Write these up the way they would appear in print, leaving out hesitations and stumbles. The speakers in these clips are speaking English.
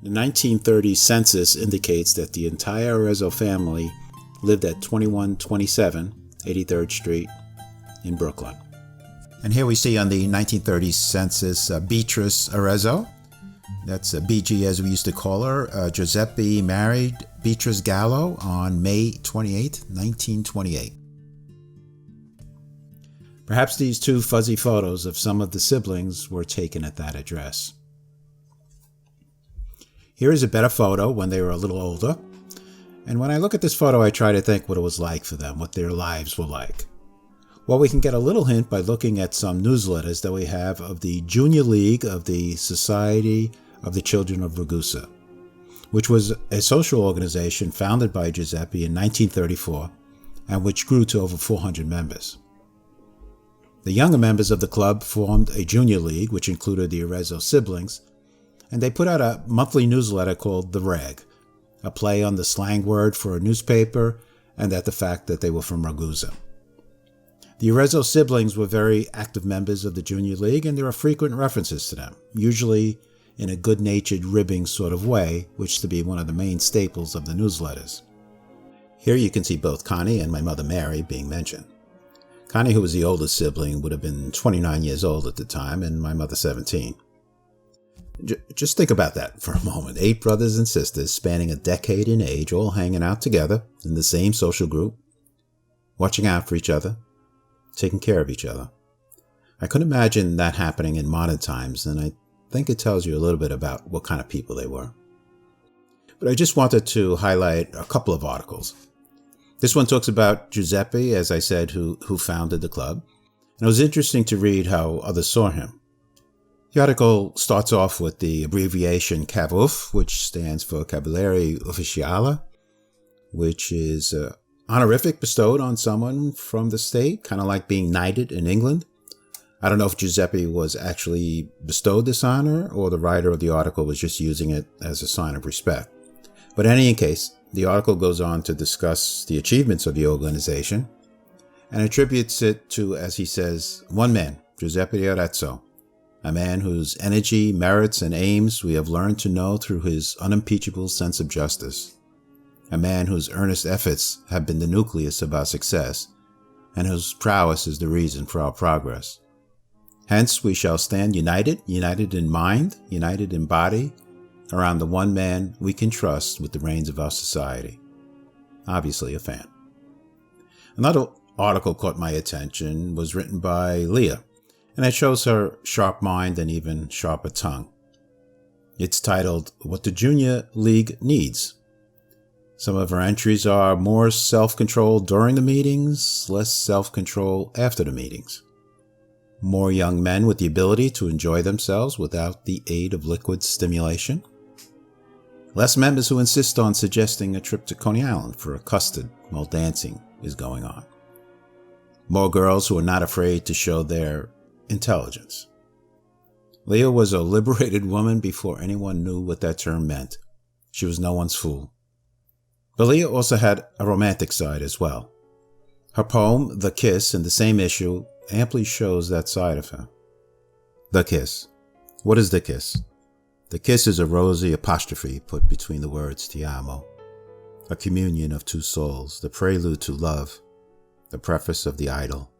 The 1930 census indicates that the entire Arezzo family lived at 2127 83rd Street in Brooklyn. And here we see on the 1930 census Beatrice Arezzo. That's BG as we used to call her. Giuseppe married Beatrice Gallo on May 28, 1928. Perhaps these two fuzzy photos of some of the siblings were taken at that address. Here is a better photo when they were a little older. And when I look at this photo, I try to think what it was like for them, what their lives were like. Well, we can get a little hint by looking at some newsletters that we have of the Junior League of the Society of the Children of Ragusa, which was a social organization founded by Giuseppe in 1934 and which grew to over 400 members. The younger members of the club formed a junior league, which included the Arezzo siblings, and they put out a monthly newsletter called The Rag, a play on the slang word for a newspaper and the fact that they were from Ragusa. The Arezzo siblings were very active members of the Junior League, and there are frequent references to them, usually in a good-natured ribbing sort of way, which to be one of the main staples of the newsletters. Here you can see both Connie and my mother Mary being mentioned. Connie, who was the oldest sibling, would have been 29 years old at the time, and my mother 17. Just think about that for a moment. 8 brothers and sisters spanning a decade in age, all hanging out together in the same social group, watching out for each other, taking care of each other. I couldn't imagine that happening in modern times, and I think it tells you a little bit about what kind of people they were. But I just wanted to highlight a couple of articles. This one talks about Giuseppe, as I said, who founded the club, and it was interesting to read how others saw him. The article starts off with the abbreviation CAVUF, which stands for Cavaliere Ufficiale, which is an honorific bestowed on someone from the state, kind of like being knighted in England. I don't know if Giuseppe was actually bestowed this honor or the writer of the article was just using it as a sign of respect. But in any case, the article goes on to discuss the achievements of the organization and attributes it to, as he says, one man, Giuseppe Arezzo, a man whose energy, merits, and aims we have learned to know through his unimpeachable sense of justice. A man whose earnest efforts have been the nucleus of our success, and whose prowess is the reason for our progress. Hence, we shall stand united in mind, united in body, around the one man we can trust with the reins of our society. Obviously a fan. Another article caught my attention was written by Leah, and it shows her sharp mind and even sharper tongue. It's titled, What the Junior League Needs. Some of her entries are more self-control during the meetings, less self-control after the meetings. More young men with the ability to enjoy themselves without the aid of liquid stimulation. Less members who insist on suggesting a trip to Coney Island for a custard while dancing is going on. More girls who are not afraid to show their intelligence. Leah was a liberated woman before anyone knew what that term meant. She was no one's fool. But Leah also had a romantic side as well. Her poem, The Kiss, in the same issue, amply shows that side of her. The kiss. What is the kiss? The kiss is a rosy apostrophe put between the words Ti amo, a communion of two souls, the prelude to love, the preface of the idyll,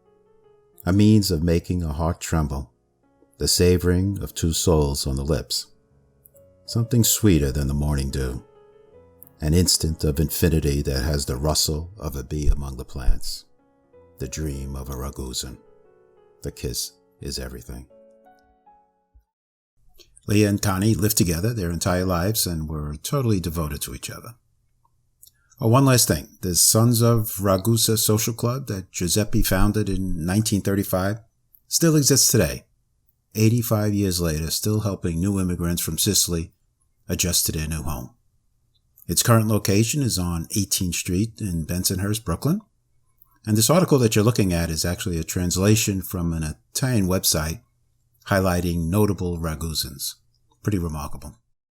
a means of making a heart tremble, the savoring of two souls on the lips, something sweeter than the morning dew, an instant of infinity that has the rustle of a bee among the plants, the dream of a Ragusan. The kiss is everything. Leah and Connie lived together their entire lives and were totally devoted to each other. Oh, one last thing. The Sons of Ragusa Social Club that Giuseppe founded in 1935 still exists today, 85 years later, still helping new immigrants from Sicily adjust to their new home. Its current location is on 18th Street in Bensonhurst, Brooklyn. And this article that you're looking at is actually a translation from an Italian website highlighting notable Ragusans. Pretty remarkable.